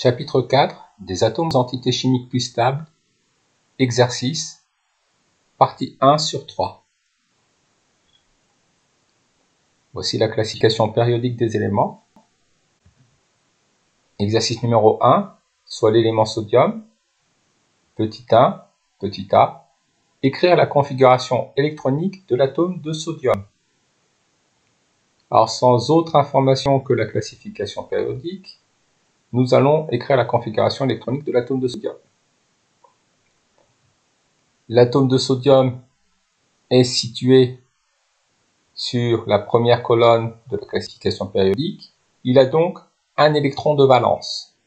Chapitre 4 des atomes entités chimiques plus stables. Exercice. Partie 1 sur 3. Voici la classification périodique des éléments. Exercice numéro 1, soit l'élément sodium. Petit 1, petit a. Écrire la configuration électronique de l'atome de sodium. Alors sans autre information que la classification périodique, nous allons écrire la configuration électronique de l'atome de sodium. L'atome de sodium est situé sur la première colonne de la classification périodique. Il a donc un électron de valence.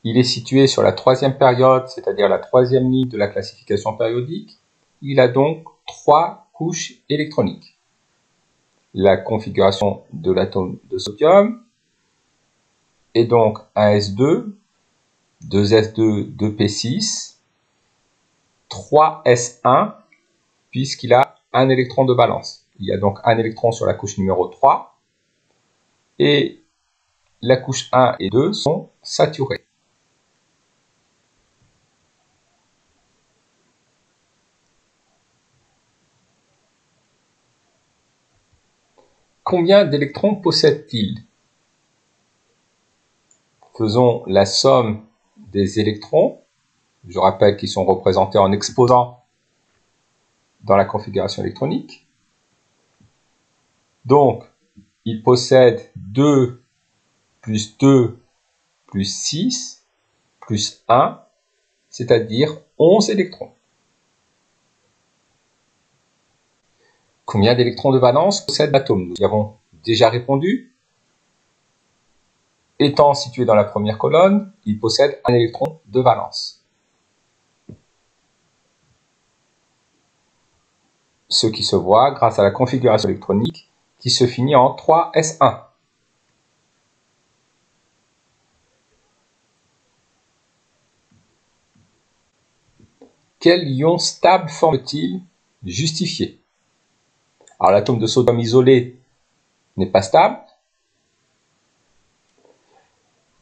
Il est situé sur la troisième période, c'est-à-dire la troisième ligne de la classification périodique. Il a donc 3 couches électroniques. La configuration de l'atome de sodium est donc 1s2, 2s2, 2p6, 3s1, puisqu'il a un électron de valence. Il y a donc un électron sur la couche numéro 3, et la couche 1 et 2 sont saturées. Combien d'électrons possède-t-il? Faisons la somme des électrons. Je rappelle qu'ils sont représentés en exposants dans la configuration électronique. Donc, il possède 2 plus 2 plus 6 plus 1, c'est-à-dire 11 électrons. Combien d'électrons de valence possède l'atome? Nous y avons déjà répondu. Étant situé dans la première colonne, il possède un électron de valence. Ce qui se voit grâce à la configuration électronique qui se finit en 3s1. Quel ion stable forme-t-il? Justifié. Alors l'atome de sodium isolé n'est pas stable.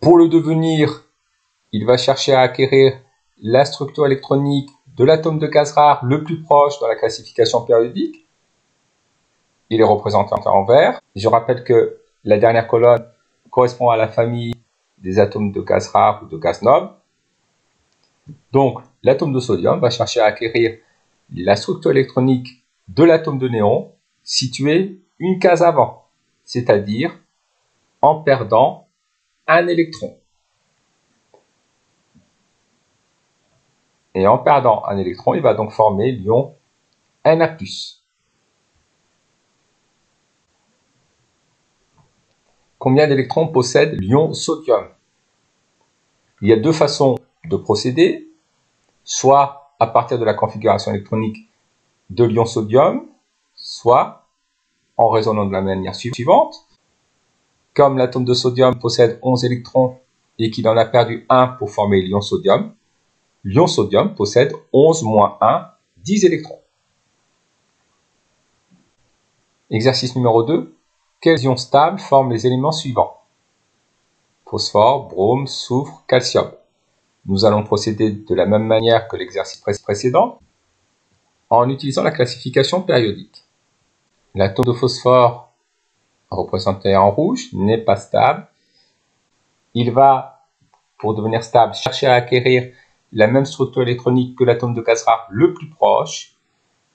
Pour le devenir, il va chercher à acquérir la structure électronique de l'atome de gaz rare le plus proche dans la classification périodique. Il est représenté en vert. Je rappelle que la dernière colonne correspond à la famille des atomes de gaz rare ou de gaz noble. Donc, l'atome de sodium va chercher à acquérir la structure électronique de l'atome de néon situé une case avant, c'est-à-dire en perdant un électron. Et en perdant un électron, il va donc former l'ion Na+. Combien d'électrons possède l'ion sodium? Il y a deux façons de procéder, soit à partir de la configuration électronique de l'ion sodium, soit en raisonnant de la manière suivante. Comme l'atome de sodium possède 11 électrons et qu'il en a perdu 1 pour former l'ion sodium possède 11 moins 1, 10 électrons. Exercice numéro 2. Quels ions stables forment les éléments suivants? Phosphore, brome, soufre, calcium. Nous allons procéder de la même manière que l'exercice précédent en utilisant la classification périodique. L'atome de phosphore, représenté en rouge, n'est pas stable. Il va, pour devenir stable, chercher à acquérir la même structure électronique que l'atome de gaz rare le plus proche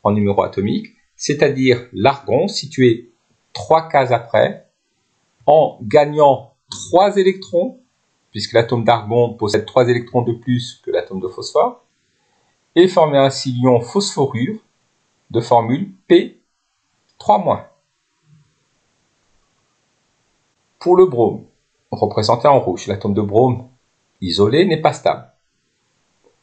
en numéro atomique, c'est-à-dire l'argon situé 3 cases après, en gagnant 3 électrons, puisque l'atome d'argon possède 3 électrons de plus que l'atome de phosphore, et former ainsi l'ion phosphorure de formule P3-. Pour le brome, représenté en rouge, l'atome de brome isolé n'est pas stable.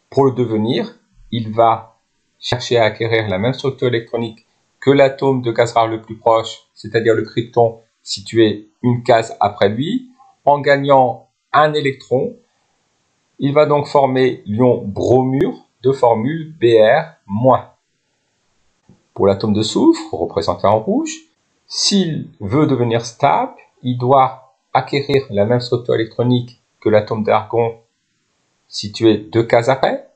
Pour le devenir, il va chercher à acquérir la même structure électronique que l'atome de gaz rare le plus proche, c'est-à-dire le krypton situé une case après lui, en gagnant un électron. Il va donc former l'ion bromure de formule Br-. Pour l'atome de soufre, représenté en rouge, s'il veut devenir stable, il doit acquérir la même structure électronique que l'atome d'argon situé 2 cases après.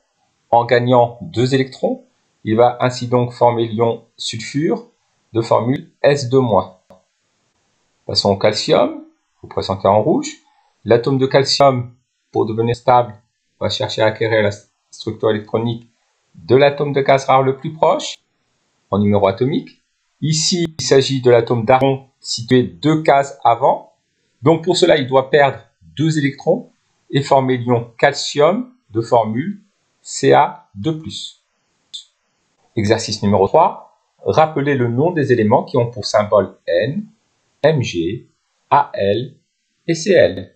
En gagnant 2 électrons, il va ainsi donc former l'ion sulfure de formule S2-. Passons au calcium, représenté en rouge. L'atome de calcium, pour devenir stable, va chercher à acquérir la structure électronique de l'atome de gaz rare le plus proche, en numéro atomique. Ici, il s'agit de l'atome d'argon situé 2 cases avant. Donc pour cela, il doit perdre 2 électrons et former l'ion calcium de formule Ca2+. Exercice numéro 3. Rappelez le nom des éléments qui ont pour symbole N, Mg, Al et Cl.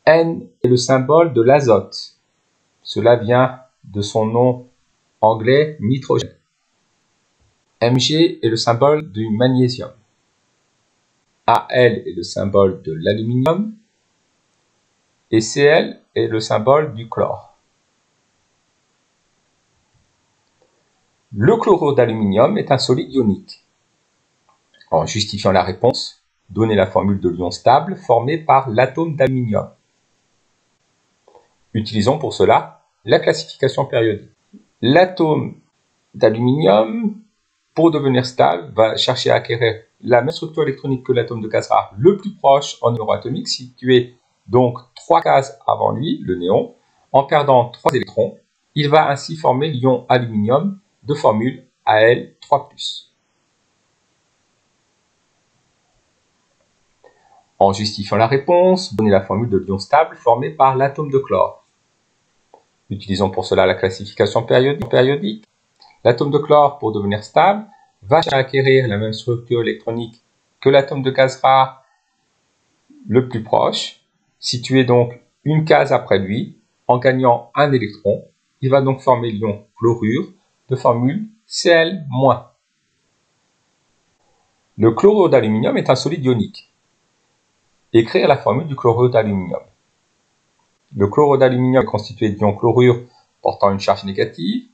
N est le symbole de l'azote. Cela vient de son nom anglais nitrogène. Mg est le symbole du magnésium. Al est le symbole de l'aluminium. Et Cl est le symbole du chlore. Le chlorure d'aluminium est un solide ionique. En justifiant la réponse, donnez la formule de l'ion stable formé par l'atome d'aluminium. Utilisons pour cela la classification périodique. L'atome d'aluminium, pour devenir stable, va chercher à acquérir la même structure électronique que l'atome de gaz rare le plus proche en numéro atomique, situé donc 3 cases avant lui, le néon. En perdant 3 électrons, il va ainsi former l'ion aluminium de formule Al3+. En justifiant la réponse, donnez la formule de l'ion stable formé par l'atome de chlore. Utilisons pour cela la classification périodique. L'atome de chlore, pour devenir stable, va acquérir la même structure électronique que l'atome de gaz rare le plus proche, situé donc une case après lui. En gagnant un électron, il va donc former l'ion chlorure de formule Cl-. Le chlorure d'aluminium est un solide ionique. Écrire la formule du chlorure d'aluminium. Le chlorure d'aluminium est constitué d'ions chlorure portant une charge négative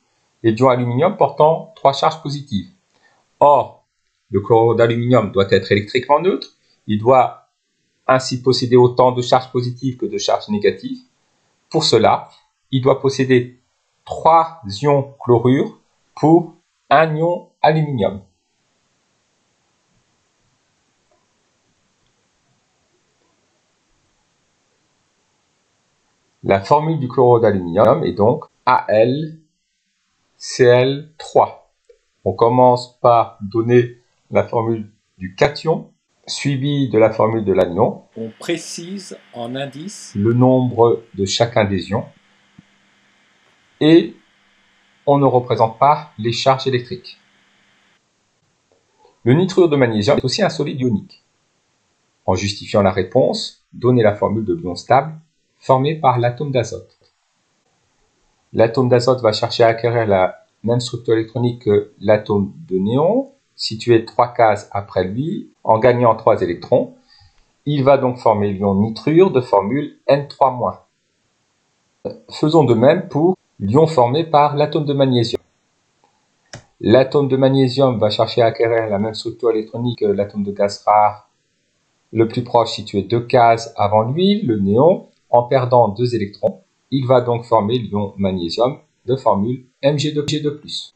et d'ions aluminium portant 3 charges positives. Or, le chlorure d'aluminium doit être électriquement neutre. Il doit ainsi posséder autant de charges positives que de charges négatives. Pour cela, il doit posséder 3 ions chlorure pour 1 ion aluminium. La formule du chlorure d'aluminium est donc AlCl3. On commence par donner la formule du cation, suivi de la formule de l'anion. On précise en indice le nombre de chacun des ions. Et on ne représente pas les charges électriques. Le nitrure de magnésium est aussi un solide ionique. En justifiant la réponse, donnez la formule de l'ion stable formé par l'atome d'azote. L'atome d'azote va chercher à acquérir la même structure électronique que l'atome de néon, situé 3 cases après lui, en gagnant 3 électrons. Il va donc former l'ion nitrure de formule N3-. Faisons de même pour l'ion formé par l'atome de magnésium. L'atome de magnésium va chercher à acquérir la même structure électronique que l'atome de gaz rare le plus proche, situé 2 cases avant lui, le néon. En perdant 2 électrons, il va donc former l'ion magnésium de formule Mg2+.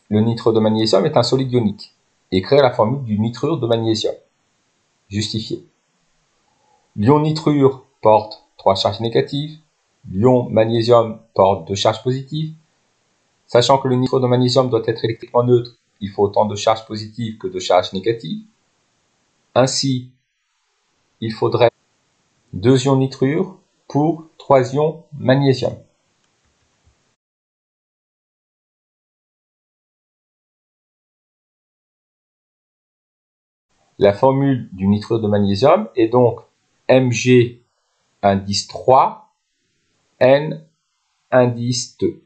Le nitrure de magnésium est un solide ionique. Écrire la formule du nitrure de magnésium. Justifié. L'ion nitrure porte 3 charges négatives. L'ion magnésium porte 2 charges positives. Sachant que le nitrure de magnésium doit être électriquement neutre, il faut autant de charges positives que de charges négatives. Ainsi, il faudrait 2 ions nitrure pour 3 ions magnésium. La formule du nitrure de magnésium est donc Mg indice 3, N indice 2.